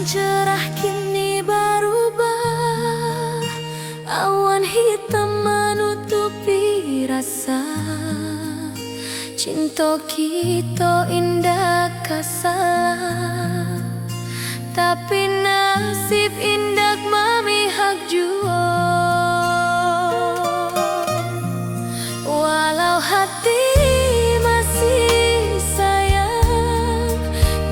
cerah kini berubah, awan hitam menutupi rasa. Cinta kita indah kasalah, tapi nasib indah memihak jua. Walau hati masih sayang,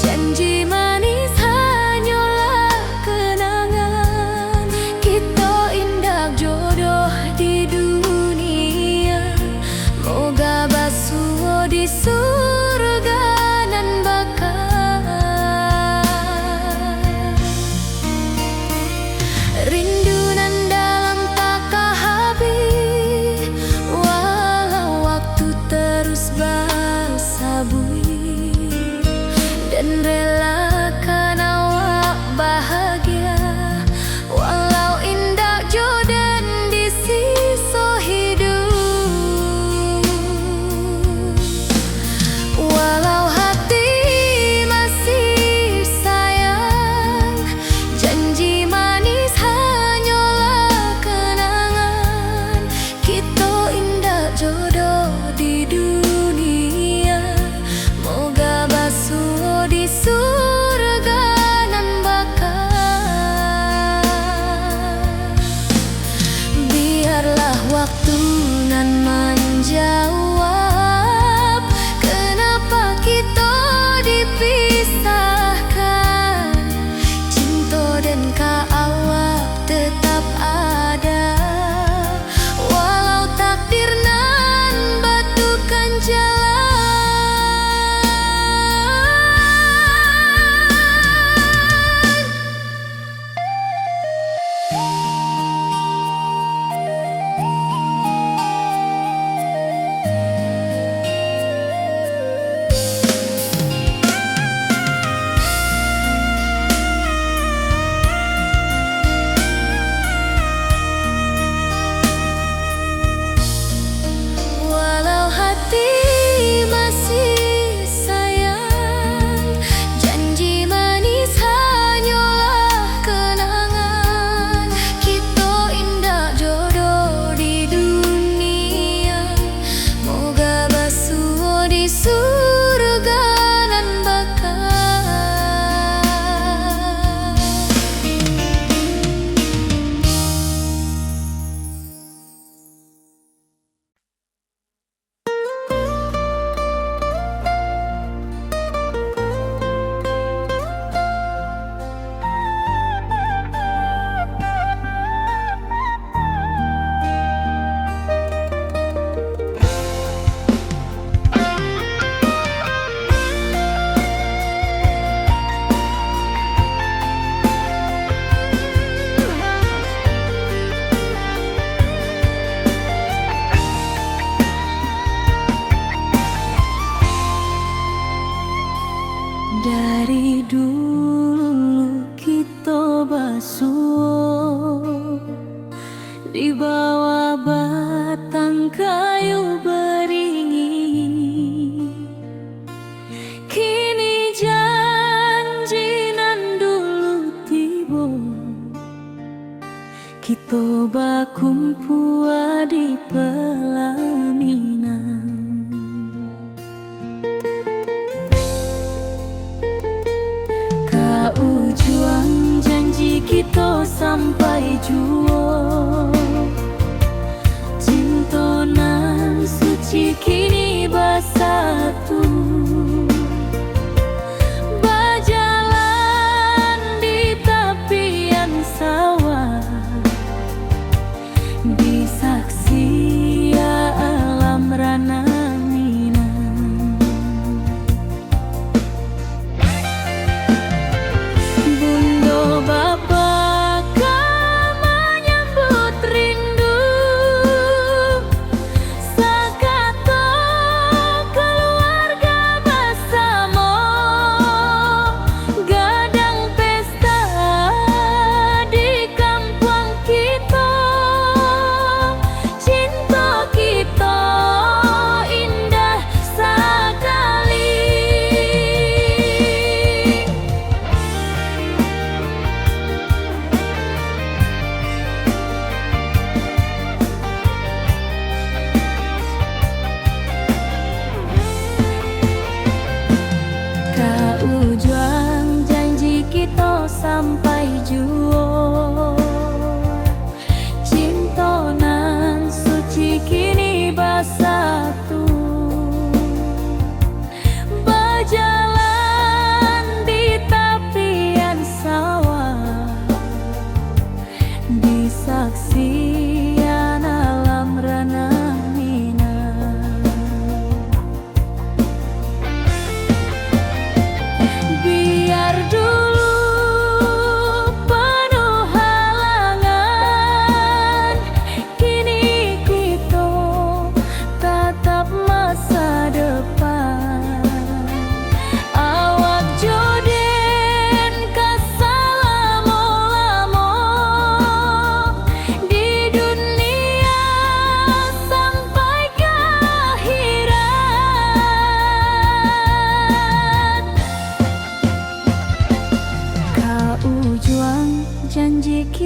janji manis hanyalah kenangan. Kita indah jodoh di dunia, moga basuh di surga nan bakal. Rindu nan dalam tak habis, walau waktu terus bersabui, dan relakan awak bahagia, walau indah jodan di sisa hidup. Walau hati masih sayang, janji manis hanyalah kenangan. Kita indah jodoh di dunia, moga basuh di surga nan bakal. Biarlah waktu nan menjawab, kenapa kita dipisahkan. Cinta dan awak tetap ada, walau takdir nan batukan jalan. Walau hati masih sayang, janji manis hanyalah kenangan. Kita indah jodoh di dunia, moga basuh di surga nan bakal. Dari dulu kita basuh di bawah batang kayu beringin. Kini janji nan dulu tiba, kita bakumpul di pelaminan. Ujung janji kita sampai jua, cinta nan suci kini bersatu. Berjalan di tepian sawah, di saksi alam rana bapa kamanya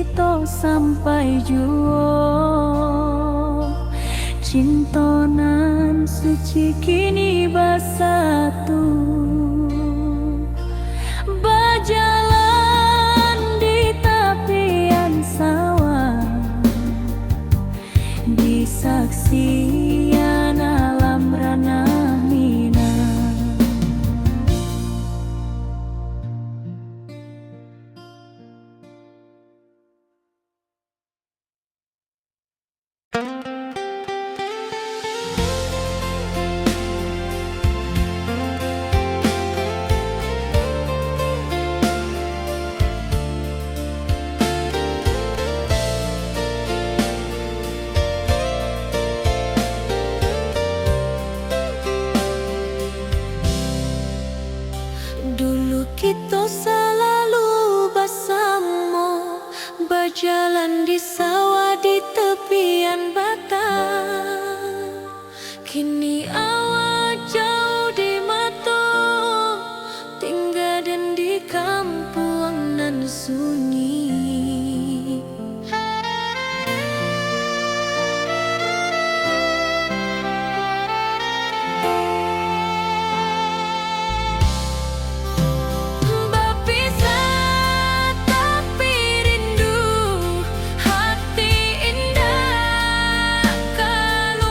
kita sampai juo. Cintonan suci kini bersatu, berjalan di tepian sawah, di saksian alam ranah Minang. Dulu kita selalu bersama, berjalan di sawah di tepian batang. Kini awak jauh di mata, tinggal dan di kampung nan sunyi. Kalau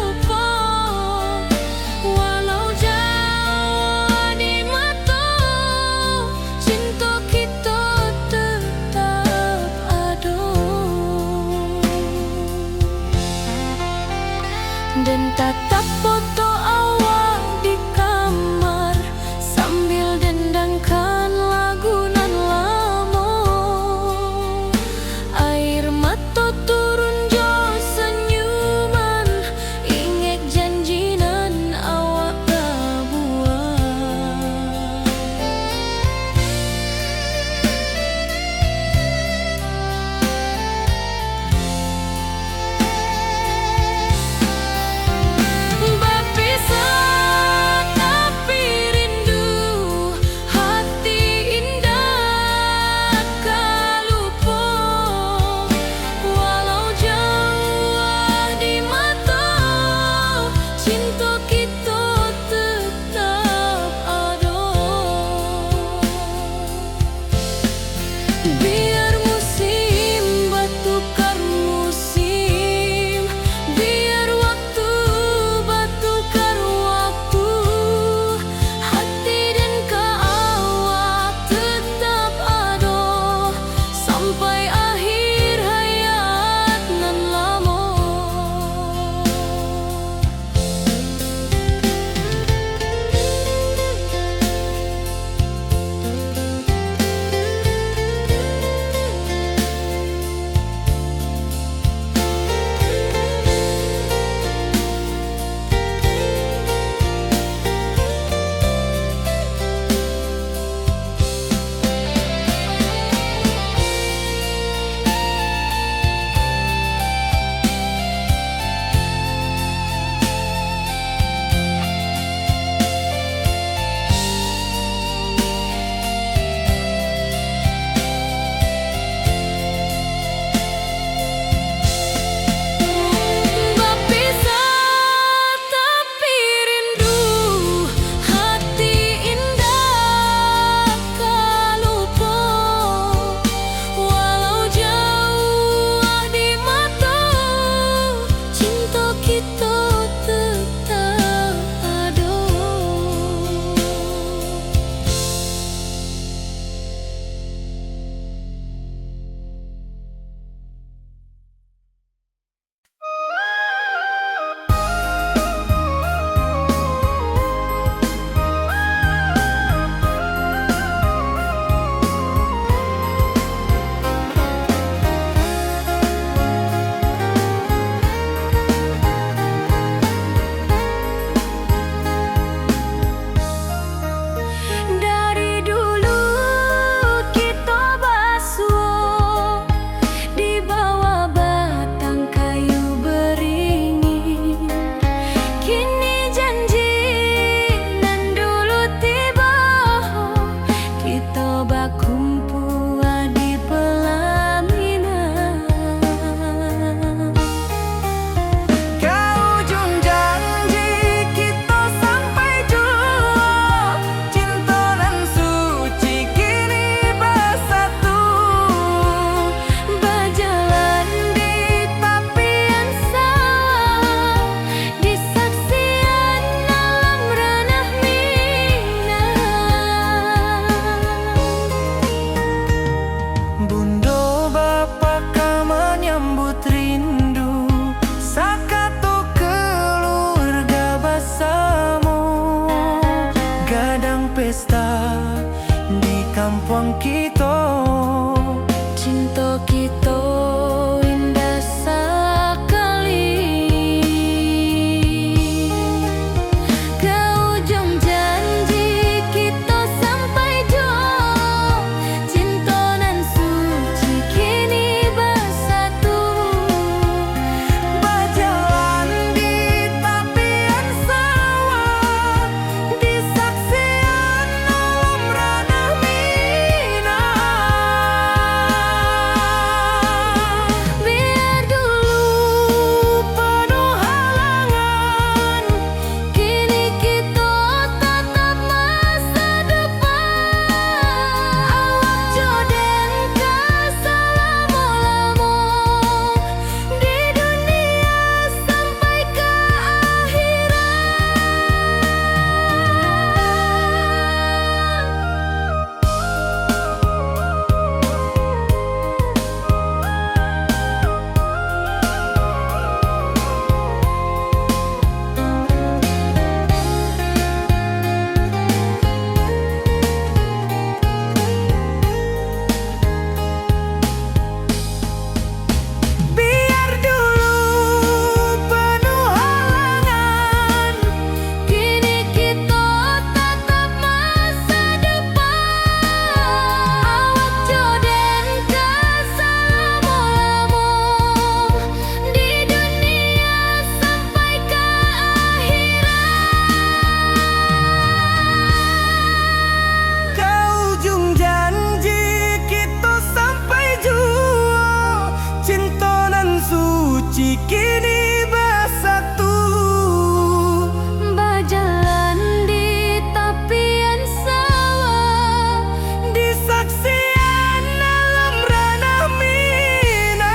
kampung kita. Cinta kita indah sekali. Ke ujung janji kita sampai jauh. Cinta nan suci kini bersatu. Berjalan di tepian sawah, di saksian alam ranah Minang. Biar dulu penuh halangan, kini kita tatap masa depan. Awak joden ke selama-lama di dunia sampai ke Biar dulu penuh halangan, kini kita tatap masa depan. Awak joden ke selama-lama di dunia sampai ke ke ujung janji kita sampai jua. Cinta nan suci kini bersatu. berjalan di tepian sawah. Di saksian alam ranah Minang.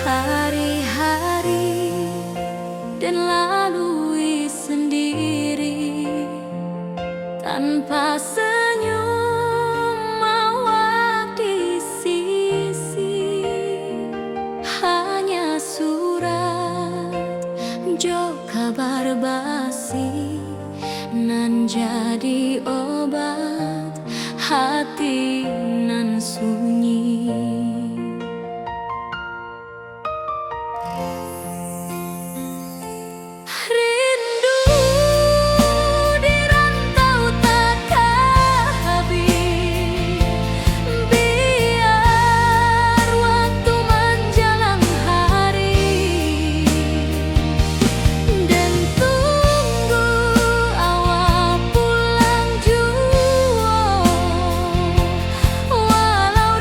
Hari-hari dan lalui sendiri tanpa senyum awak di sisi. Hanya surat jo kabar basi nan jadi obat hati nan sunyi. Rindu di rantau takkan habis. Biar waktu menjelang hari dan tunggu awak pulang jua. Walau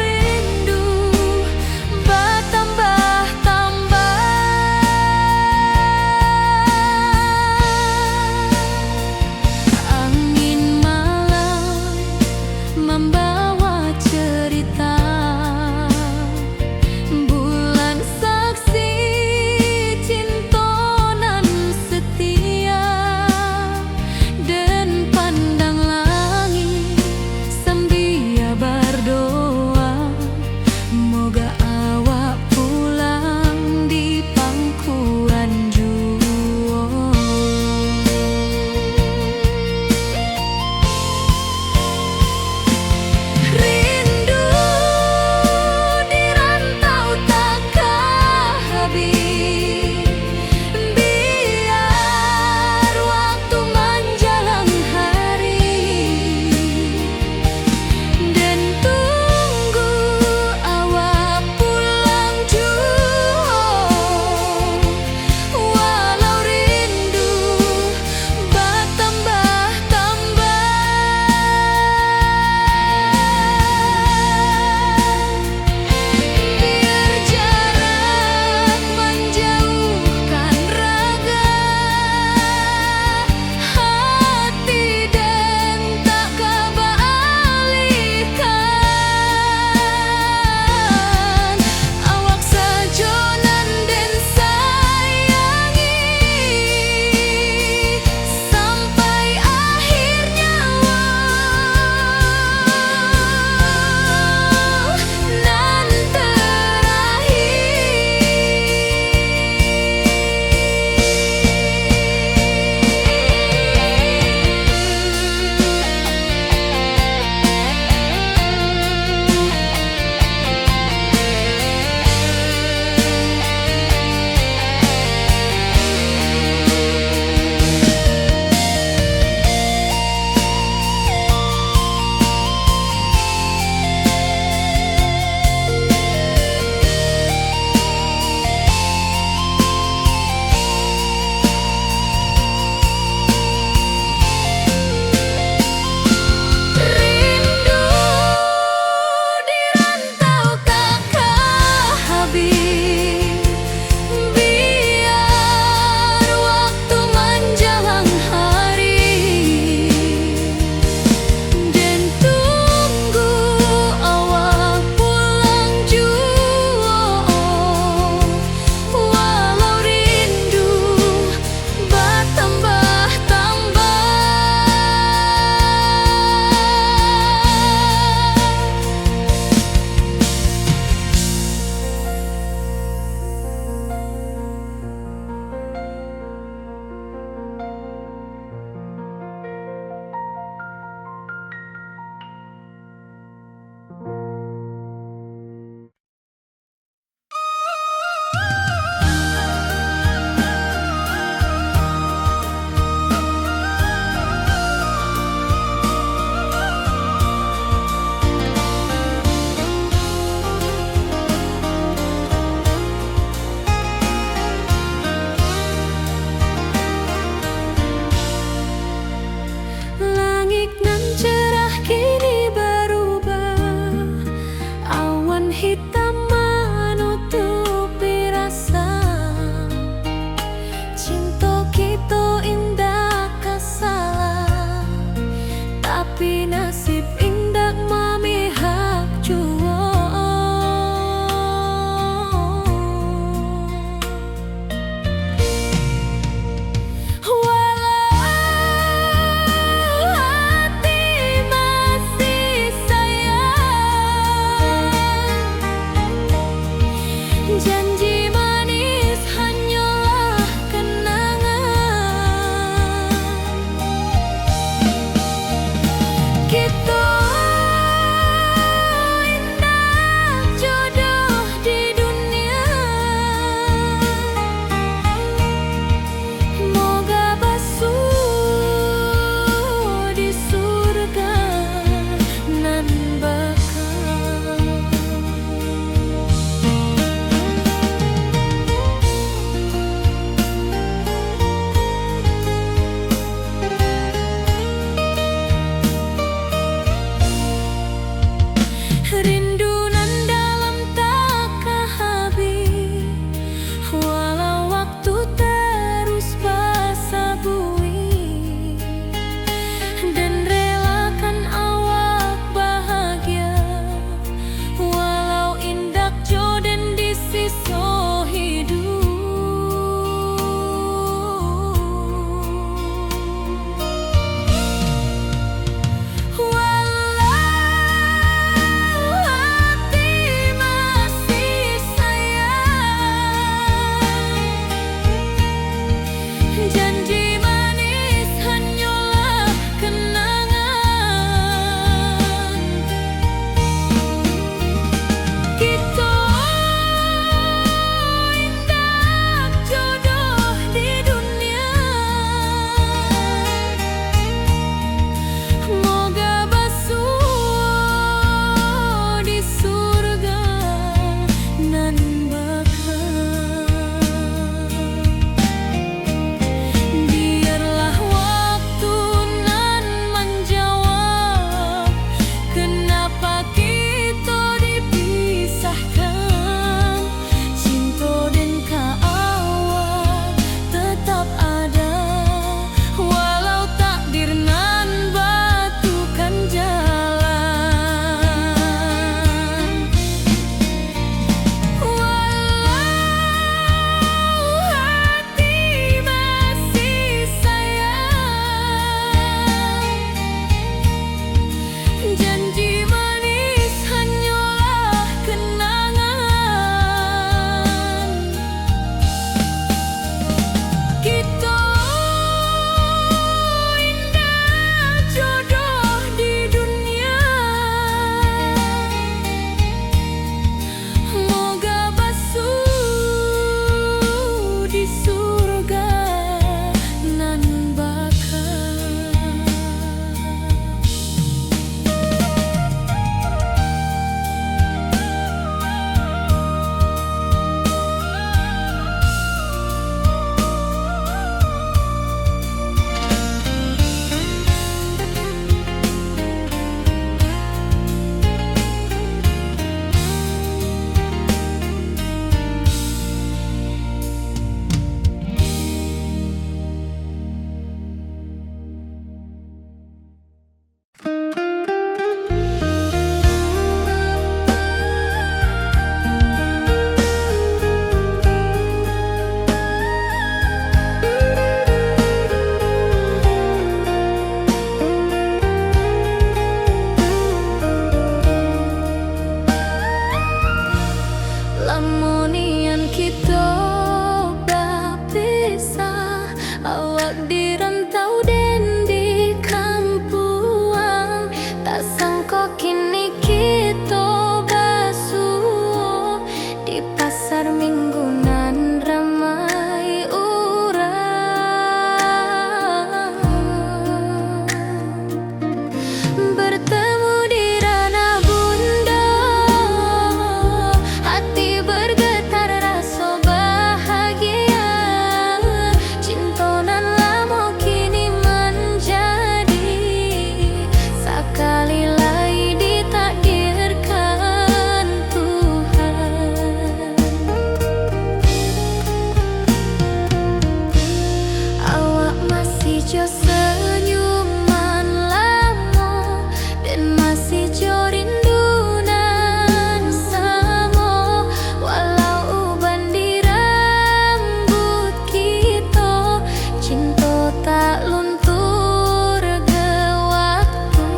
Jo senyuman lamo dan masih jo rindunan samo, walau uban di rambut kita, cinta tak luntur ke waktu.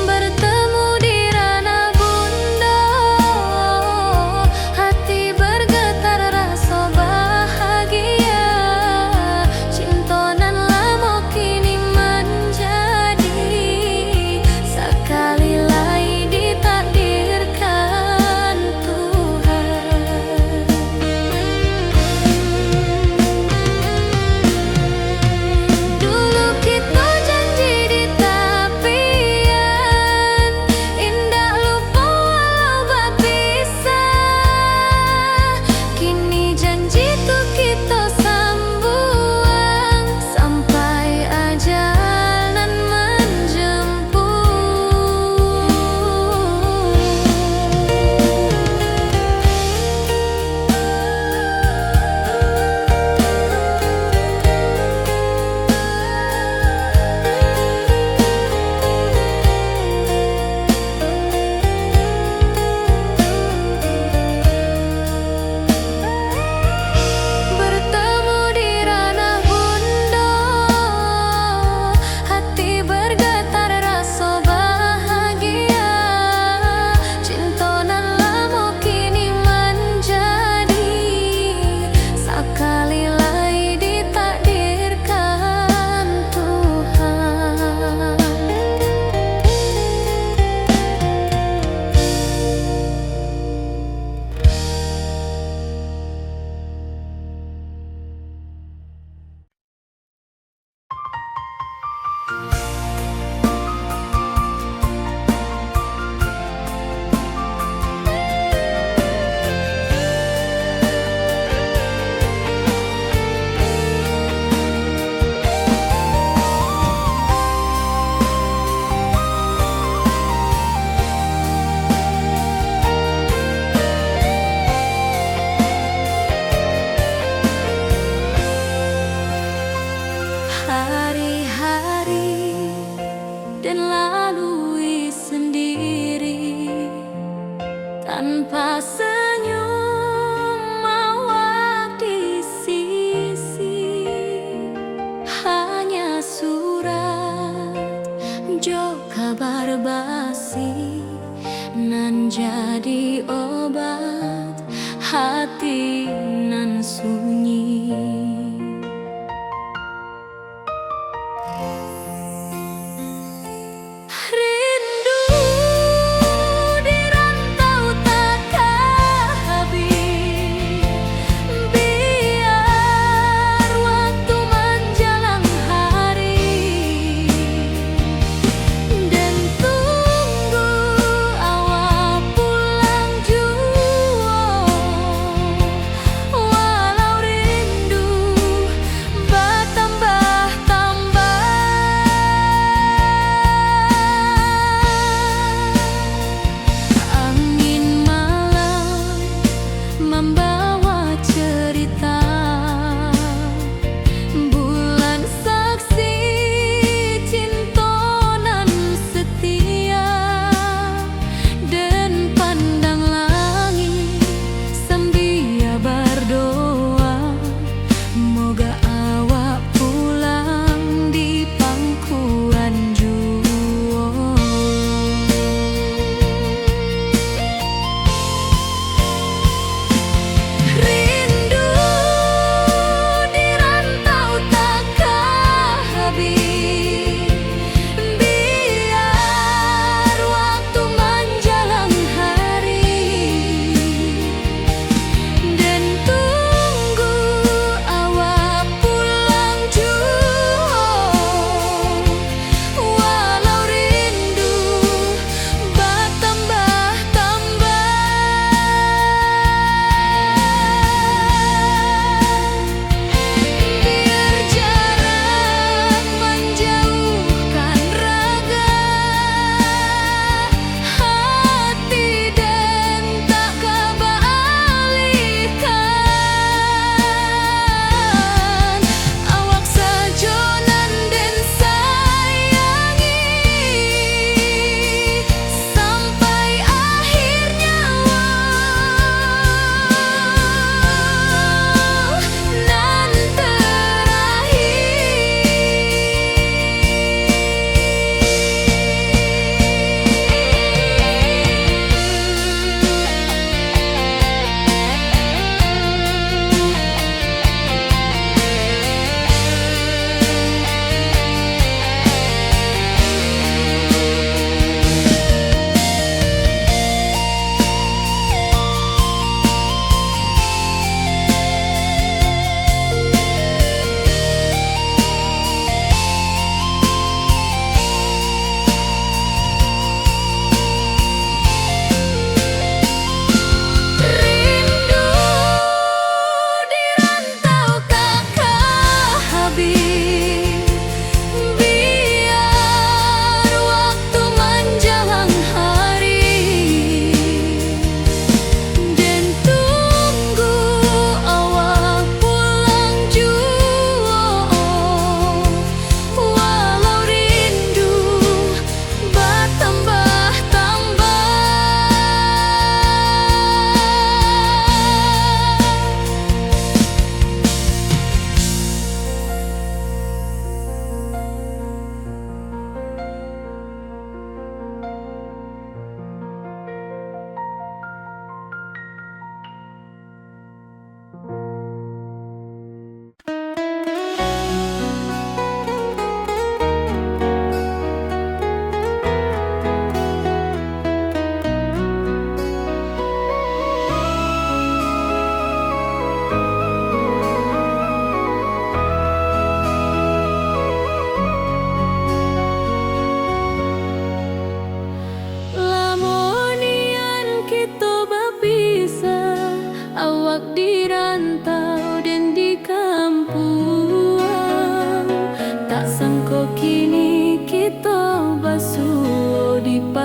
Bertemu di ranah bunda, hati bergetar rasa bahagia. Cinta nan lama kini menjadi sekali lagi ditakdirkan Tuhan. Dulu kita janji di tepian, indah lupa walau berpisah. Kini janji tuh kita sambuang sampai ajal nan bertemu di ranah bunda, hati bergetar rasa bahagia. Cinta nan lama kini menjadi sekali lagi ditakdirkan Tuhan. Hari-hari dan lalui sendiri tanpa senyum mawar di sisi. Hanya surat jo kabar basi nan jadi obat hati nan sunyi.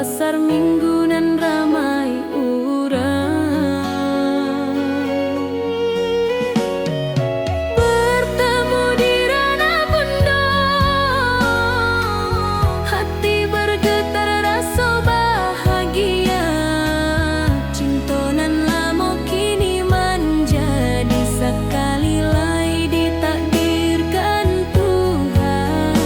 pasar minggu nan ramai urang. Bertemu di ranah bunda, hati bergetar rasa bahagia. Cinta nan lama kini menjadi sekali lai ditakdirkan Tuhan.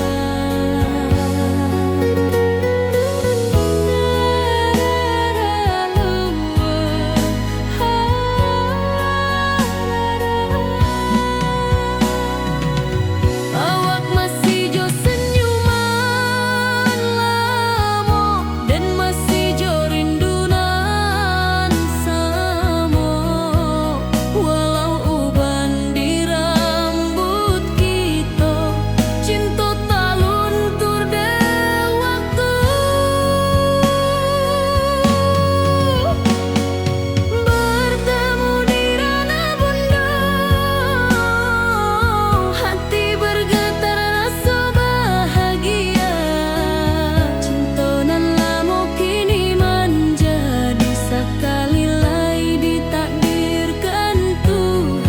Awak masih jo senyuman lamo dan masih jo rindunan samo. Walau uban di rambut kita, cinta tak luntur de waktu. Bertemu di ranah bunda, hati bergetar rasa bahagia. Cinta nan lama kini menjadi sekali lai ditakdirkan Tuhan.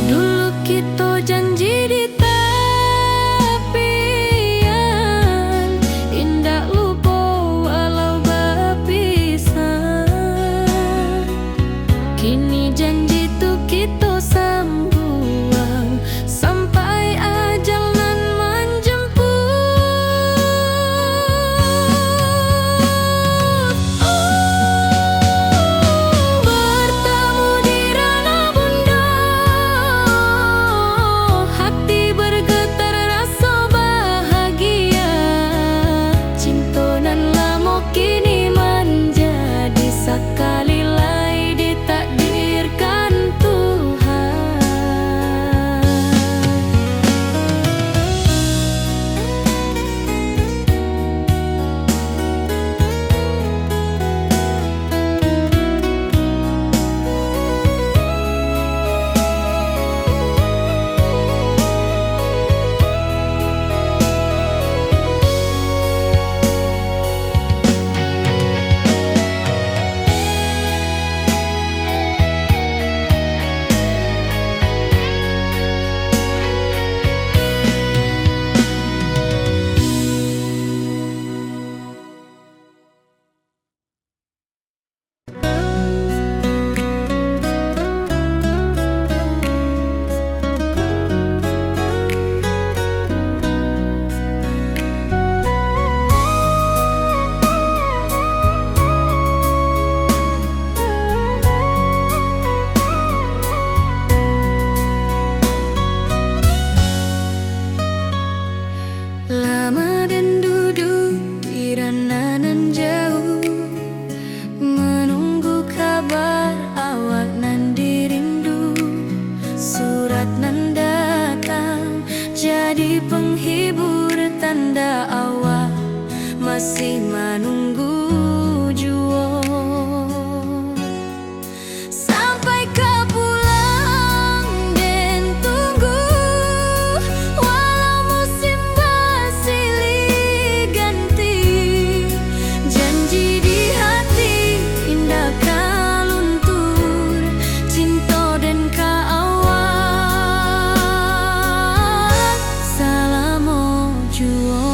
Dulu kita janji di tepian, indah lupa walau berpisah. Kini janji tu kita sambung sampai ajal nan menjemput. Bertemu di ranah bunda, hati bergetar rasa bahagia. Cinta nan lama kini menjadi sekali lai ditakdirkan Tuhan. Lama dan duduk di ranah nan jauh, menunggu kabar awak nan dirindu. Surat nan datang jadi penghibur, tanda awak masih menunggu jua. Sampai kau pulang dan tunggu, walau musim bersilih ganti. Janji di hati indah kau luntur, cinta dan kau awak selama jua.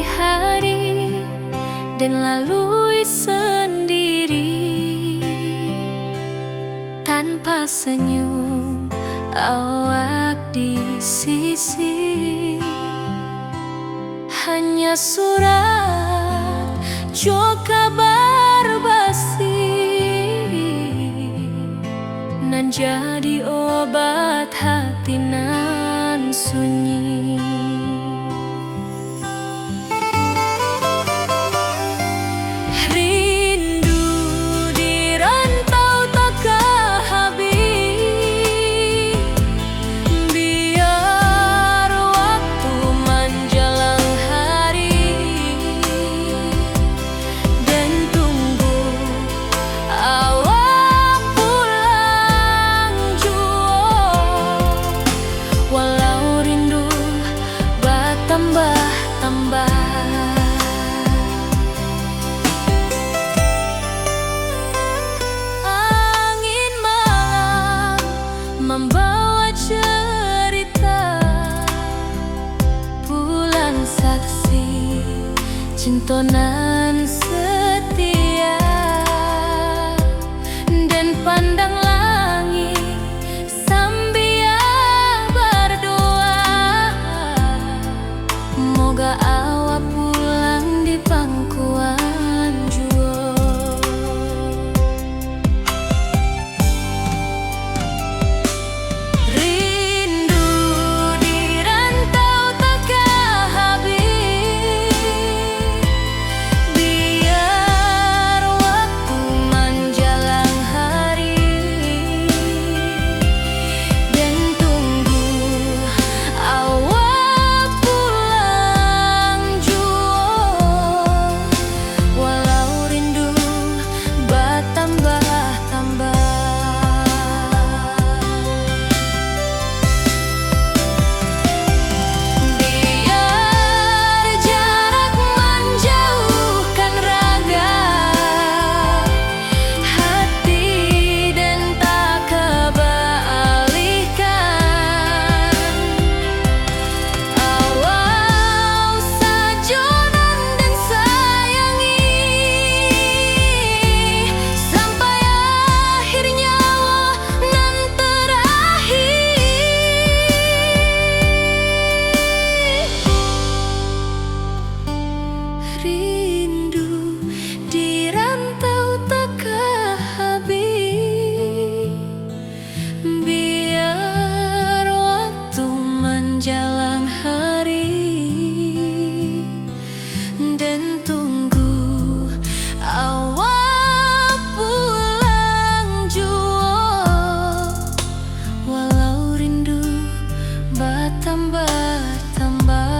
hari dan lalui sendiri tanpa senyum awak di sisi. Hanya surat jo kabar basi nan jadi obat hati nan sunyi. Rindu di rantau tak habis, biar waktu menjelang hari dan tunggu awak pulang jua. Walau rindu bertambah-tambah, angin malam membawa cerita bulan saksi cinta nan setia. Dan pandang langit sambil berdoa, moga awak pulang di pangkuan jua. Rindu di rantau tak habis, biar waktu menjelang hari dan tunggu awak pulang jua. Walau rindu bertambah-tambah, biar jarak menjauhkan raga hati dan tak kebalikan. Awal sajonan dan sayangi sampai akhir nyawa nan terakhir. Rindu di rantau tak habis, biar waktu menjelang hari dan tunggu awak pulang jua. Walau rindu bertambah-tambah.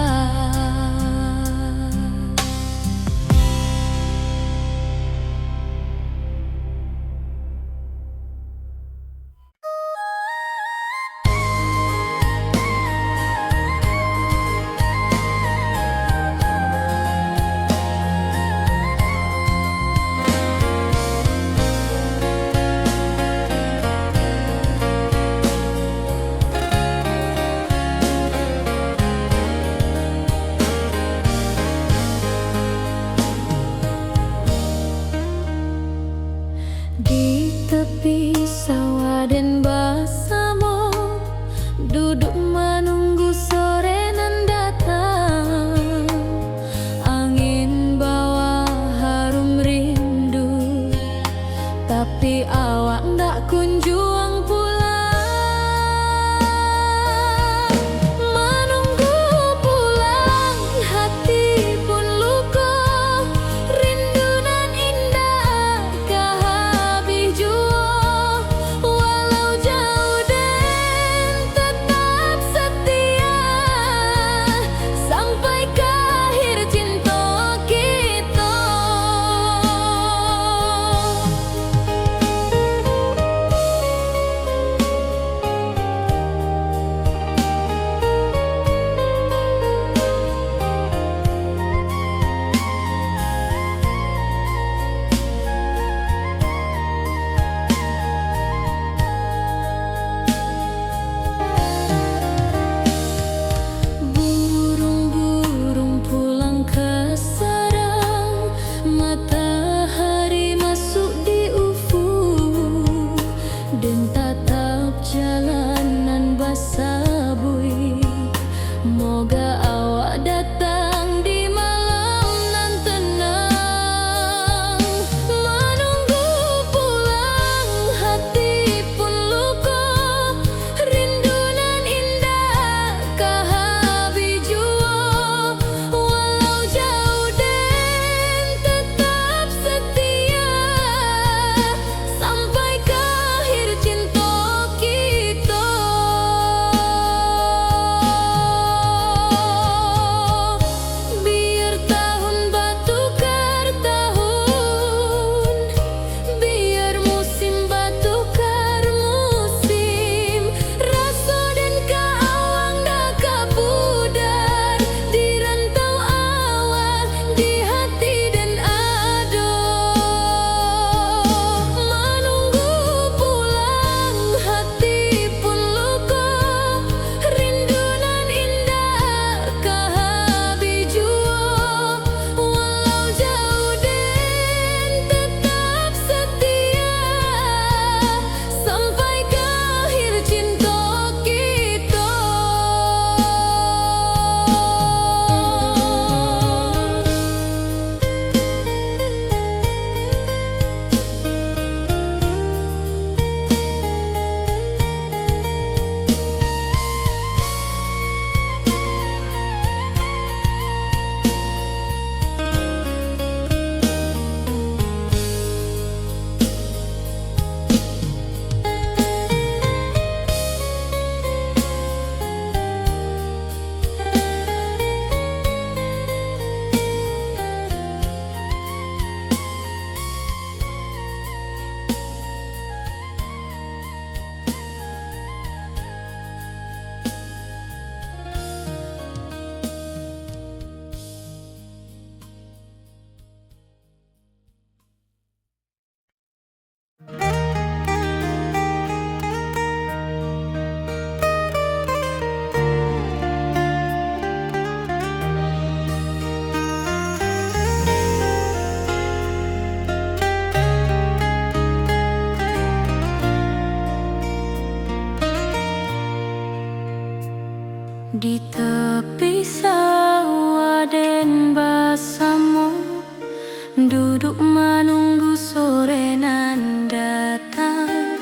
duduk menunggu sore nan datang.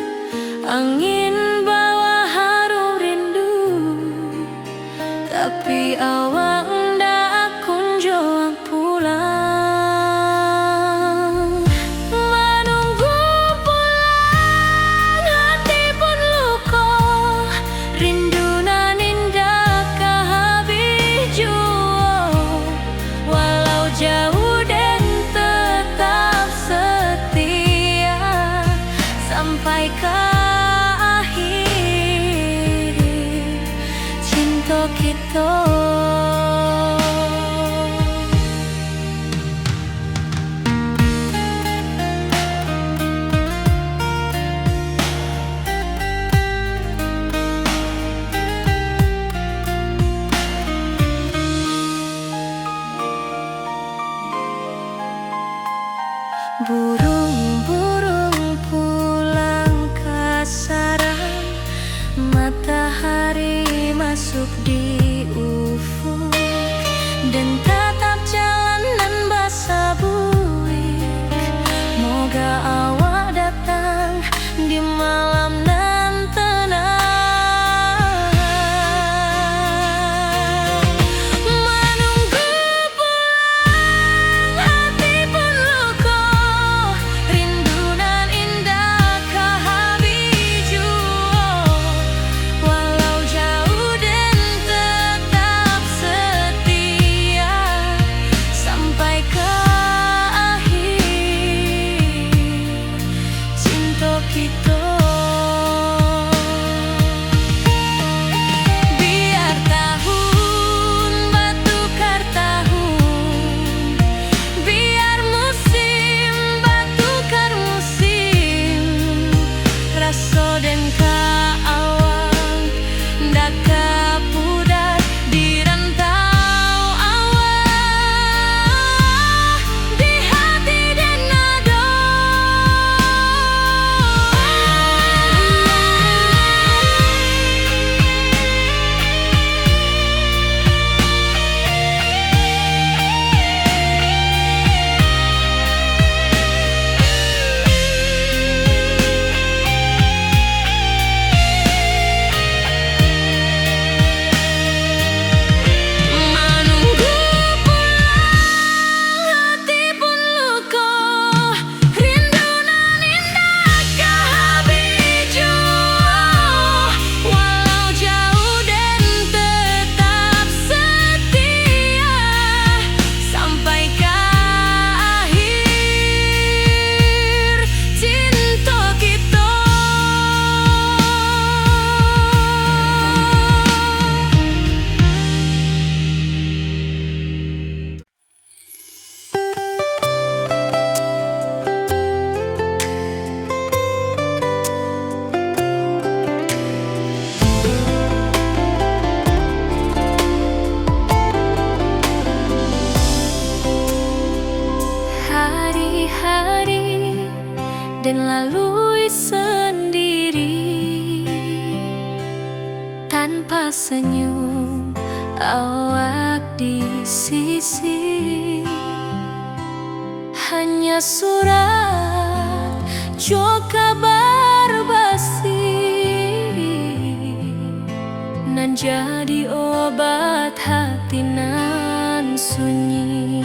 Angin bawa harum rindu, tapi awak ndak kunjung pulang. Menunggu pulang, hati pun luka, rindu nan indah kah habis jua. Walau jauh dan tetap setia sampai ke akhir cinta kita. Burung-burung pulang ke sarang, matahari masuk di ufuk, dan tatap jalanan basah buik. Moga awak datang di malam nan tenang. Menunggu pulang, hati pun luka, rindu nan indah kah habis jua. Walau jauh dan tetap setia sampai ke akhir cinta kita. Biar tahun bertukar tahun, biar musim bertukar musim, rasa dan keawang ndak kepudar di rantau awak, di hati dan nada. Menunggu pulang, hati pun luka, rindu nan indah kah habis jua. Walau jauh dan tetap setia sampai ke akhir cinta kita. Hari-hari dan lalui sendiri tanpa senyum awak di sisi. Hanya surat jo kabar basi nan jadi obat hati nan sunyi.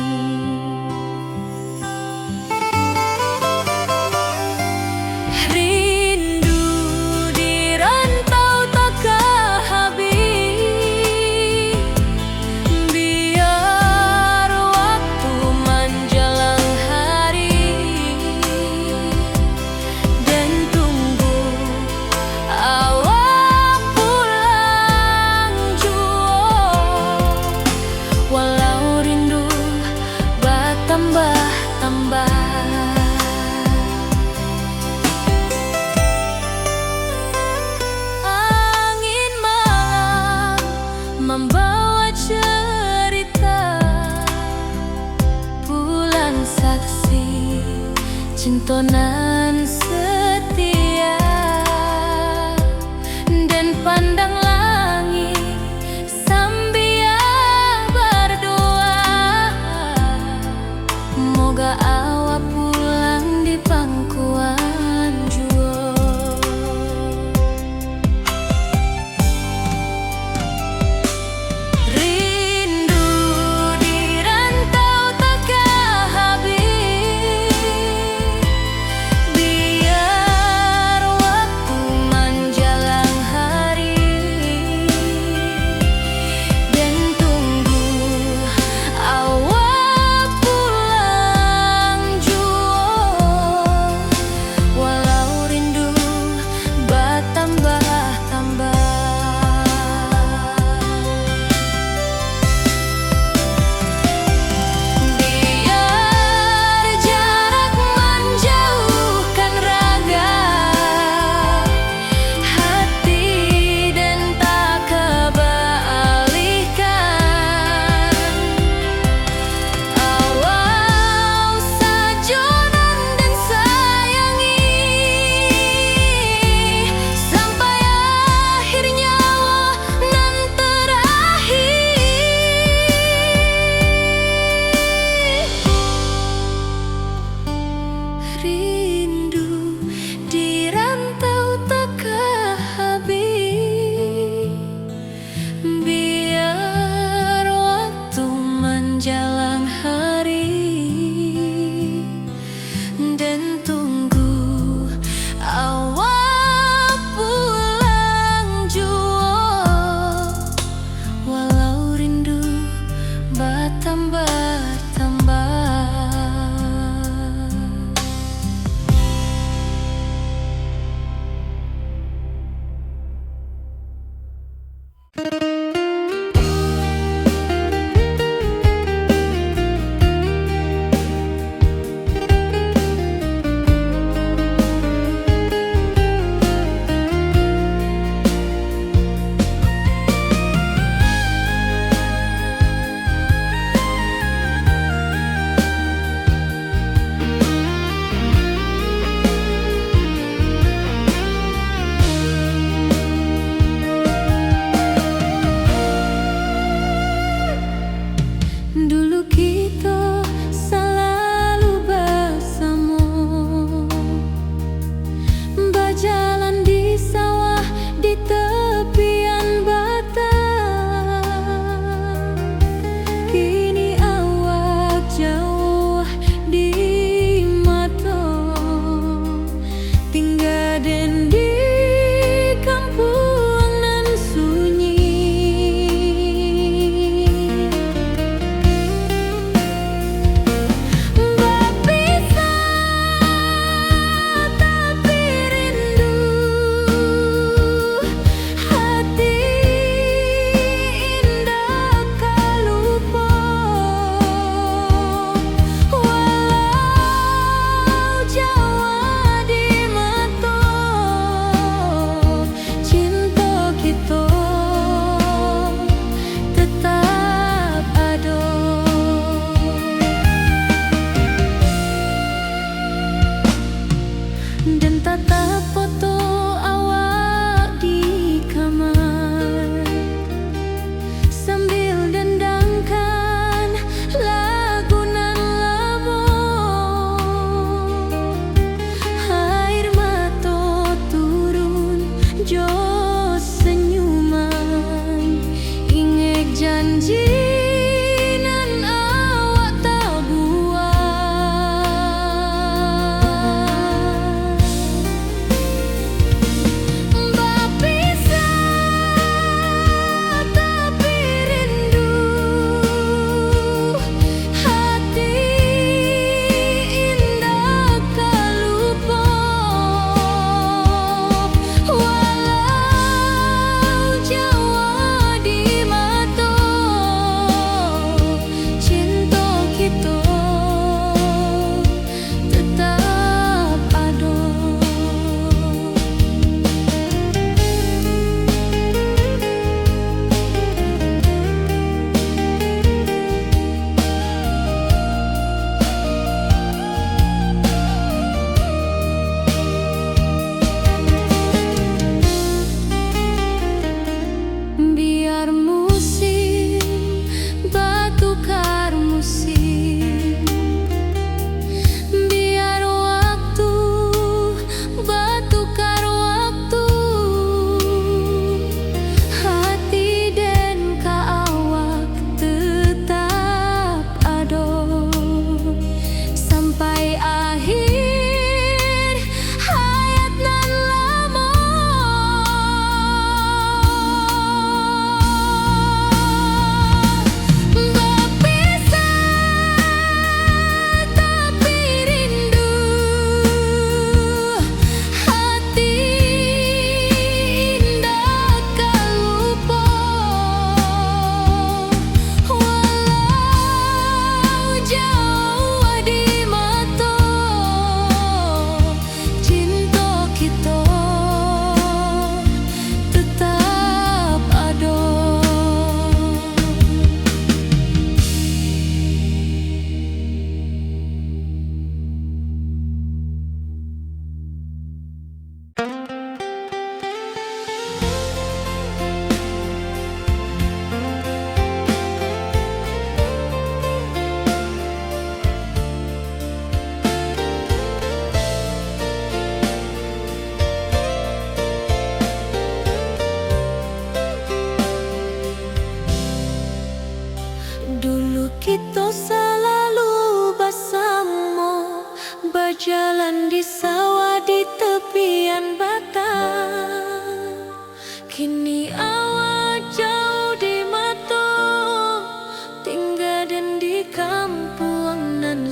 Rindu di rantau tak habis, biar waktu menjelang hari, dan tunggu awak pulang jua. Walau rindu bertambah-tambah, angin malam membawa cerita, bulan saksi cinta nan setia, dan pandang langit sambil berdoa. Semoga awak pulang di pangkuan jua. Rindu di rantau takkan habis, biar waktu menjelang hari, dan tunggu awak pulang jua.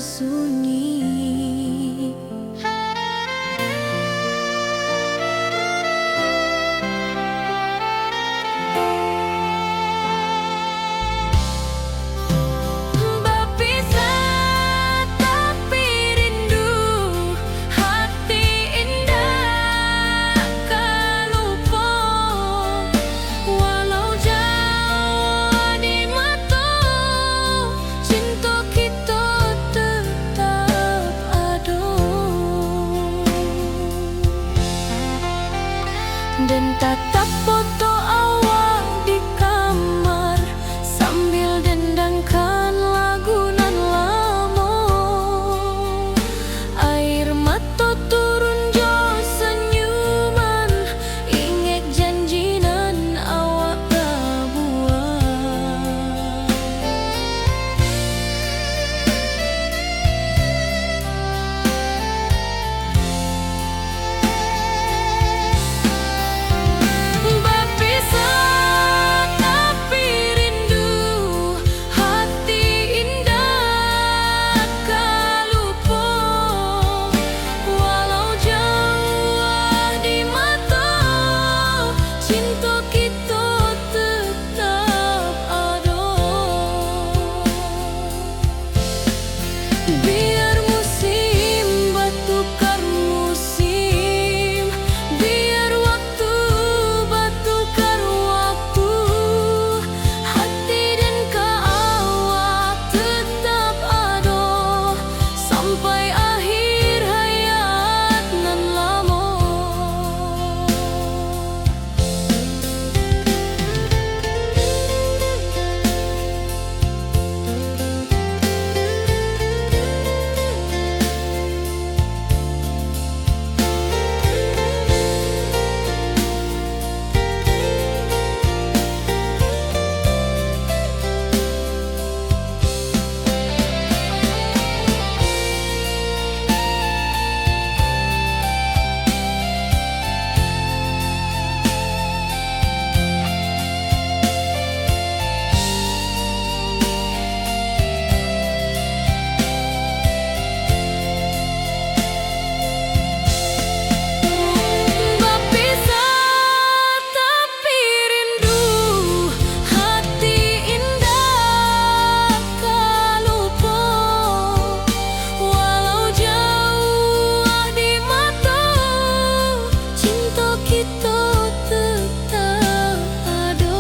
sunyi. Berpisah tapi rindu, hati indah kelupa. Walau jauh di mata, cinta kita tetap ada. Dan tatap foto awak di kamar sambil dendangkan lagu nan lama. Air mata turun jo senyuman, ingat janji nan awak buat. Berpisah tapi rindu, hati indah kelupa. Walau jauh di mata, cinta kita tetap ada. Biar musim bertukar musim, biar waktu bertukar waktu, hati dan awak tetap ada sampai akhir hayat nan lama. Berpisah tapi rindu, hati indah kelupa. Walau jauh di mata, cinta kita tetap ada.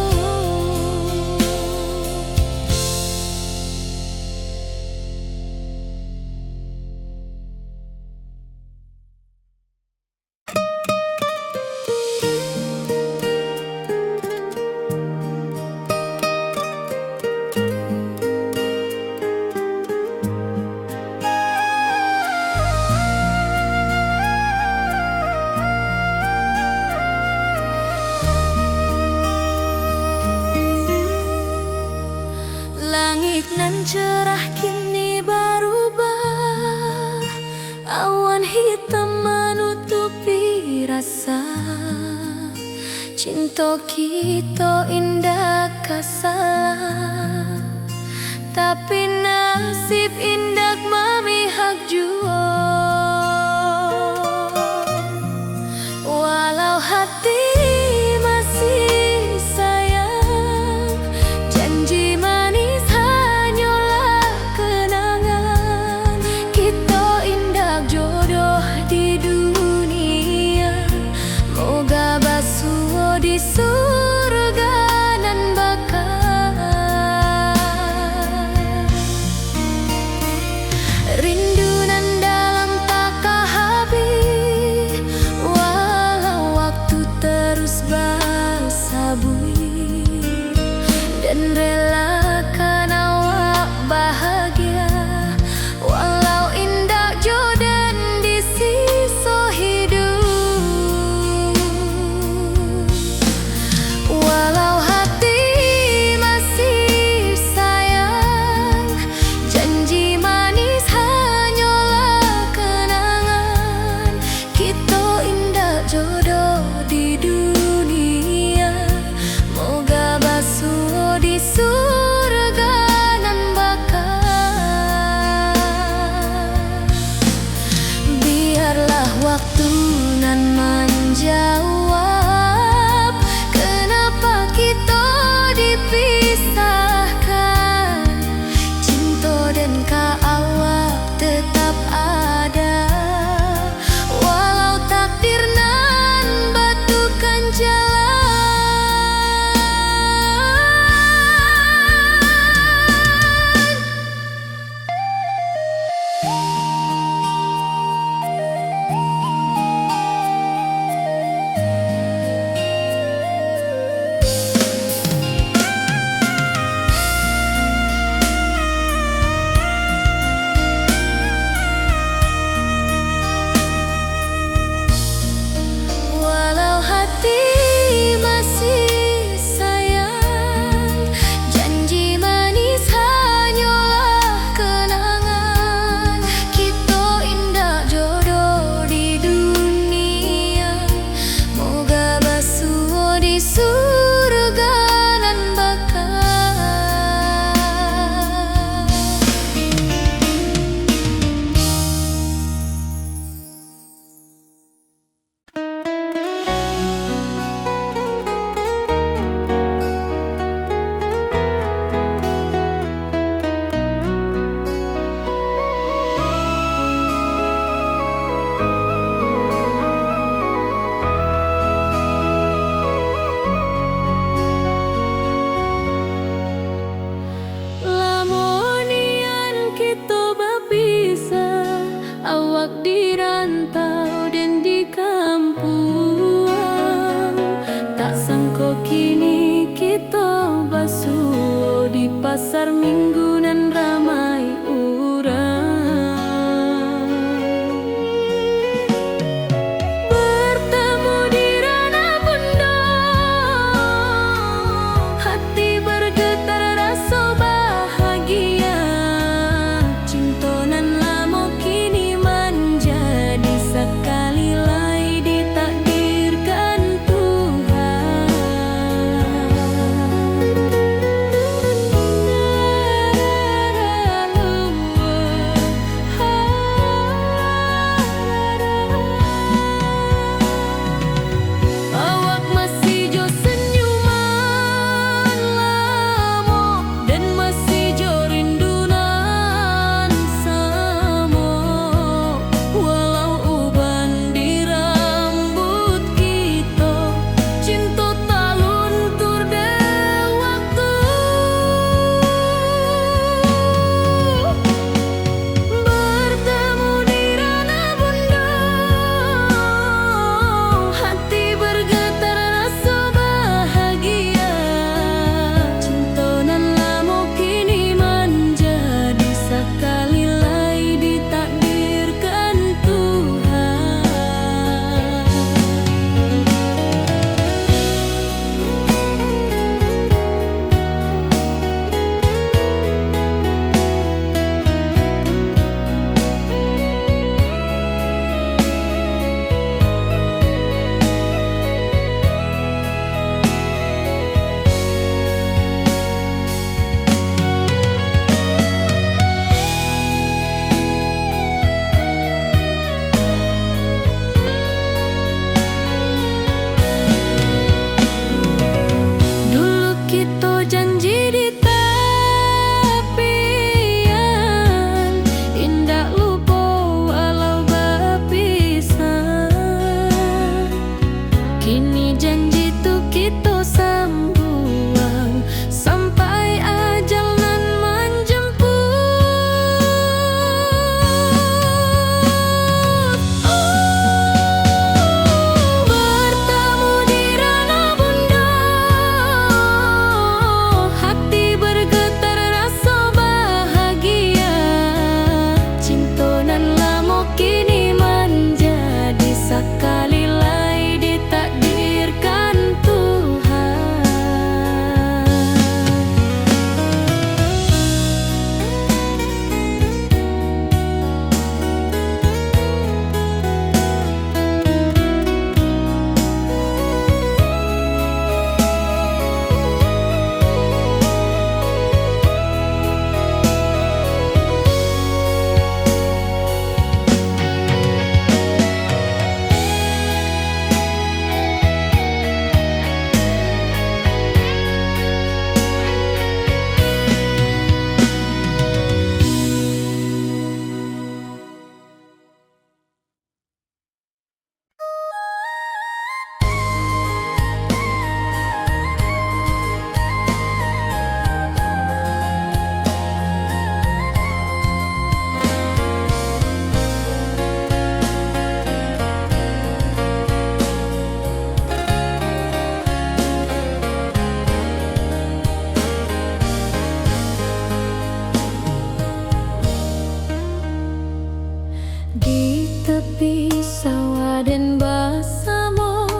Langit nan cerah kini berubah, awan hitam menutupi rasa. Cinta kita indah kasalah, tapi nasib indah memihak jua. Walau hati masih sayang, janji manis hanyalah kenangan. Kita indah jodoh di dunia, moga basuh di surga nan bakal. waktu nan menjawab kenapa kita dipisahkan. Cinta dan kaawak tetap ada, walau takdir nan batukan jalan. Walau hati masih sayang, janji manis hanyalah kenangan. Kita indah jodoh di dunia, moga basuh di surga nan bakal. Lamonian kita berpisah, awak di rantau dan di kampung. Tak sangka kini kita basuh di pasar minggu nan ramai urang. Bertemu di ranah bunda, hati bergetar rasa bahagia. Cinta nan lama kini menjadi sekali lagi ditakdirkan Tuhan. Di tepi sawah dan bersama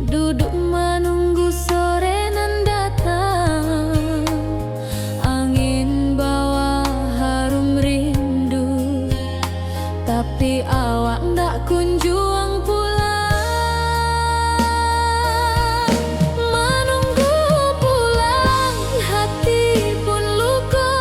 duduk menunggu sore nan datang. Angin bawa harum rindu, tapi awak ndak kunjung pulang. Menunggu pulang, hati pun luka.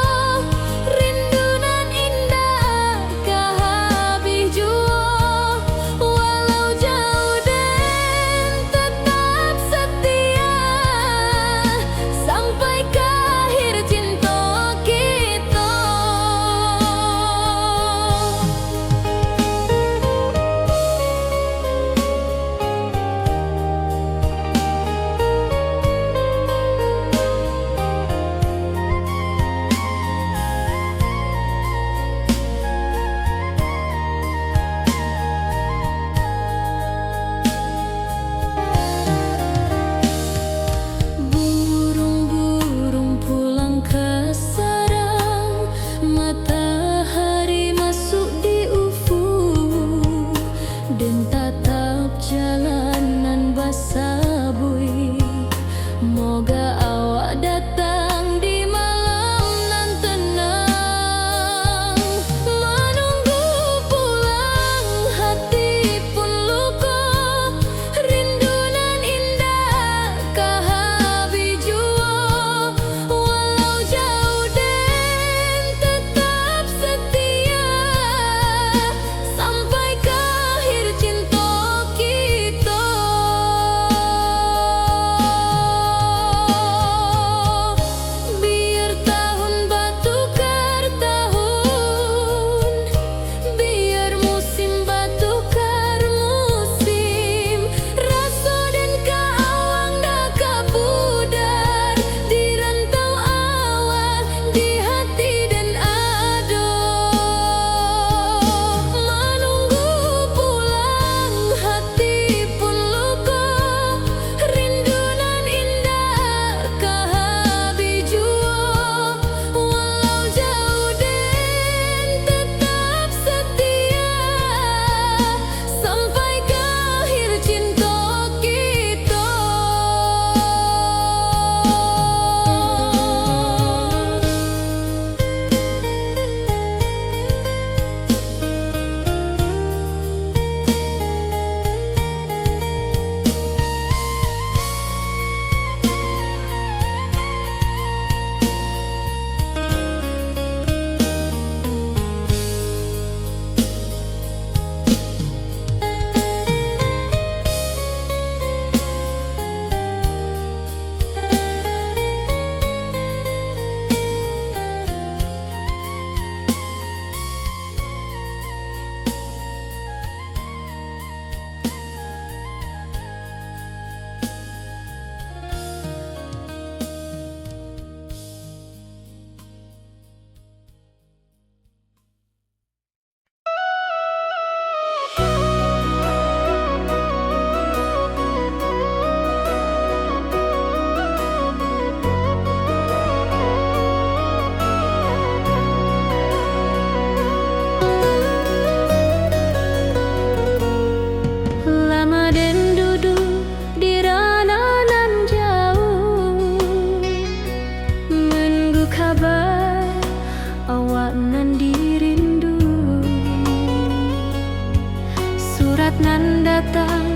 Rindu nan indah kah habis jua. Walau jauh dan tetap setia, sampai ke akhir cinta kita. Burung-burung pulang ke sarang, matahari masuk di ufuk, dan tatap jalanan basabui. Moga awak datang di malam nan tenang. Menunggu pulang, hati pun luka. Rindu nan indah kah habis jua. Walau jauh dan tetap setia, sampai ke akhir cinta kita. Biar tahun bertukar tahun, biar musim bertukar musim. Rasa dan keawang dah kapudar di rantau awal, di hati dan ado. Menunggu pulang, hati pun luka. Rindu nan indah kah habis jua. Walau jauh dan tetap setia, sampai ke akhir cinta kita. Lama dan duduk di ranah nan jauh, menunggu kabar awak nan dirindu. Surat nan datang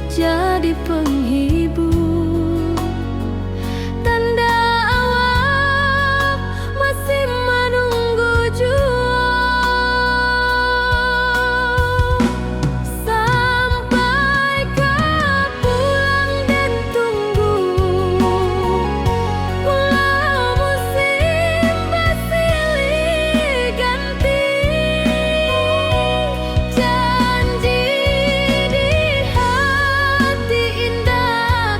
jadi penghibur, tanda awak masih menunggu jua. Sampai kau pulang dan tunggu, walau musim bersilih ganti. Janji di hati indah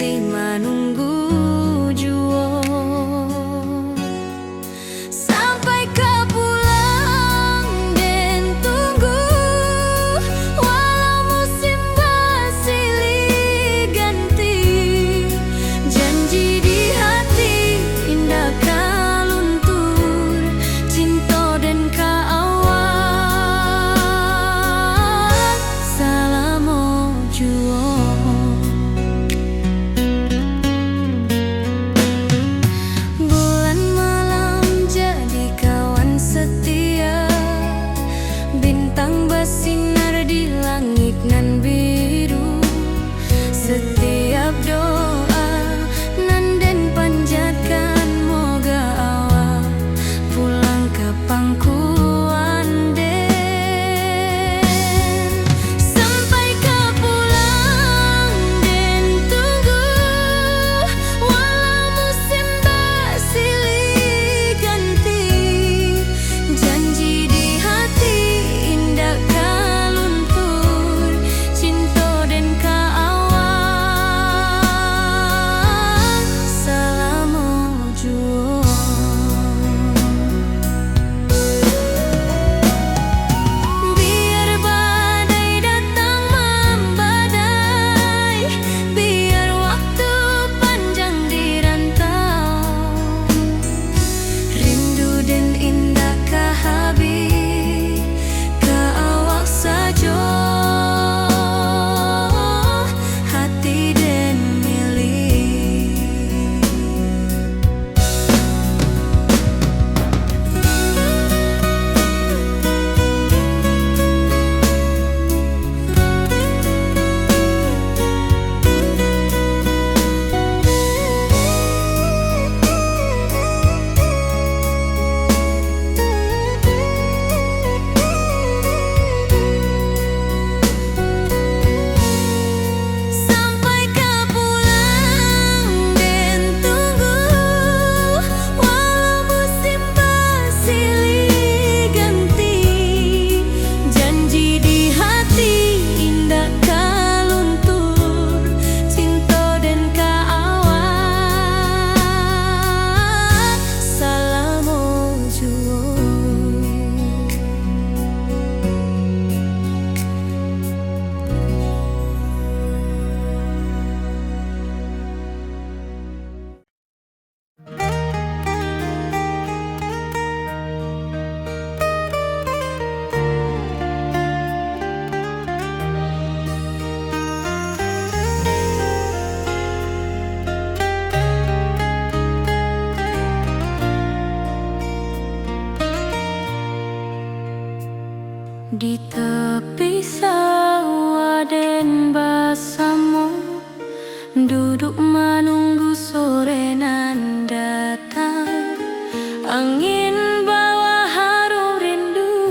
masih menunggu jua. Sampai kau pulang dan tunggu, walau musim bersilih ganti. Janji di hati indah kau luntur, cinta dan kaawak selama jua. Bulan malam jadi kawan setia, bintang bersinar di langit nan biru. Setiap doa nan den panjatkan, moga awak pulang ke pangkuan den. Sampai kau pulang dan tunggu, walau musim bersilih ganti. Janji di hati indah kau luntur, cinta dan kaawak selama jua. Biar badai datang membadai, biar waktu panjang dirantau, rindu dan indah kahabis kaawak saja, hati dan milik. Sampai kau pulang dan tunggu, walau musim bersilih ganti. Janji di hati indah kau luntur, cinta dan kaawak selama jua. Di tepi sawah dan bersama, duduk menunggu sore nan datang. Angin bawa harum rindu,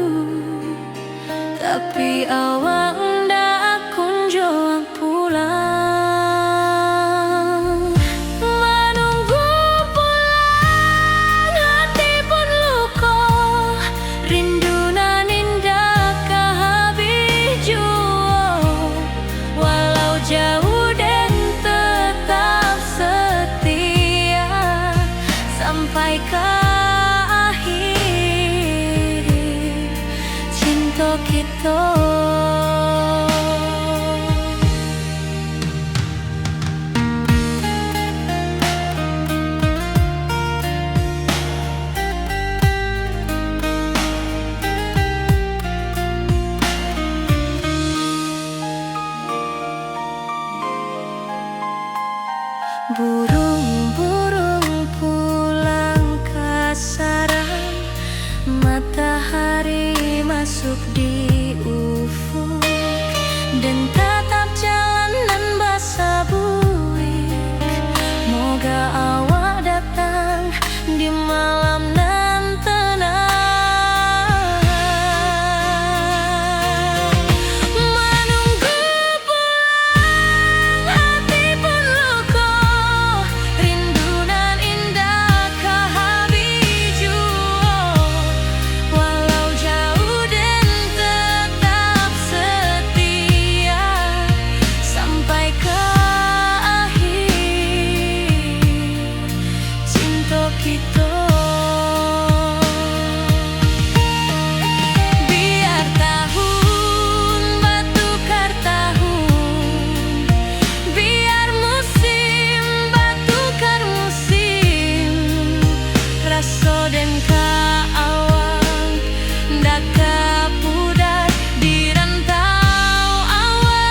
tapi awak ndak kunjung pulang. Menunggu pulang hati pun luka, rindu nan indah kahabis jua. Walau jauh dan tetap setia, sampai ke dan kaawang dak kapudar di rantau awal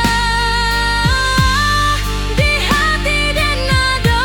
di hati dan nado.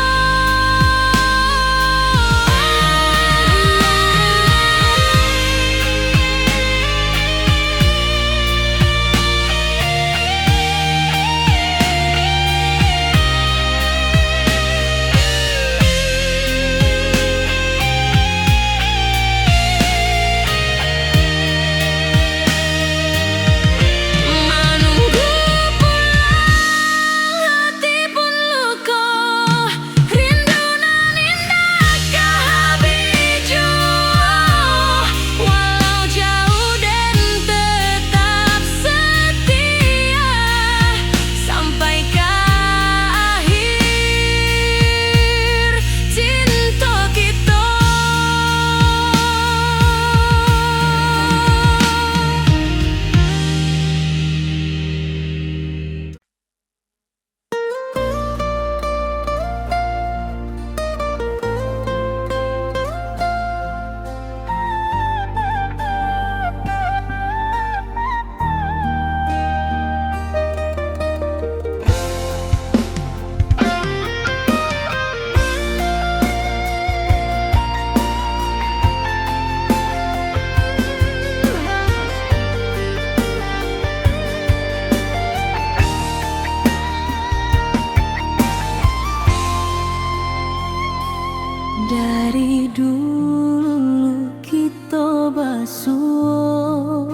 Dari dulu kita basuh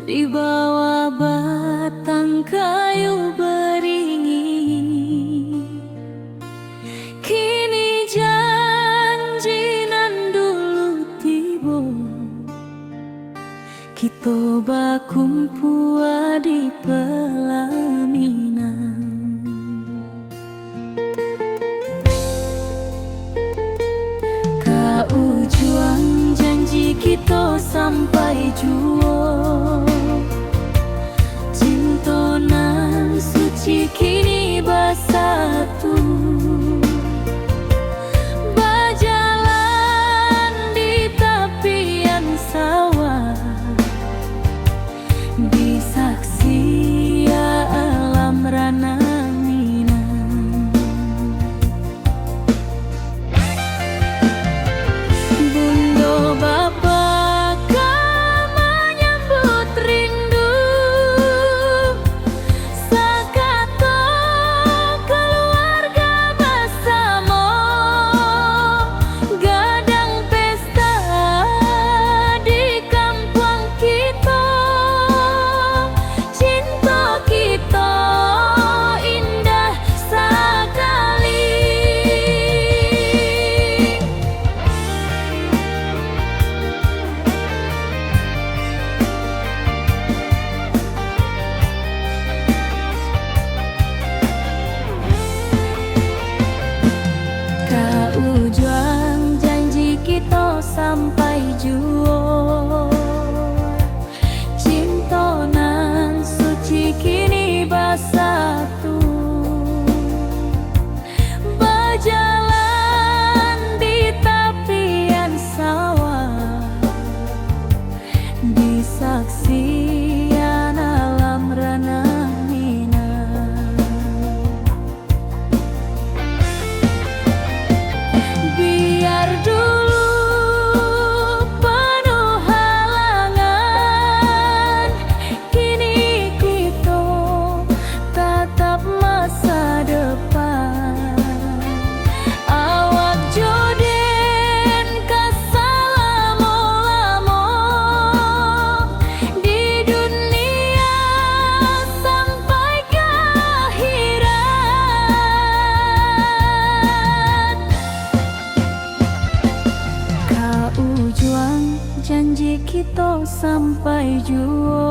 di bawah batang kayu beringin. Kini janji nan dulu tiba, kita bakumpul di pelaminan. Juang janji kita sampai jua, cinta nan suci kini bersatu, berjalan di tepian sawah, di saksi alam rana. Sampai jua, cinta nan suci kini bersatu, berjalan di tepian sawah, di saksian alam ranah minang. Biar dulu janji kita sampai jua,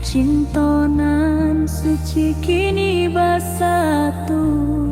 cinta nan suci kini bersatu.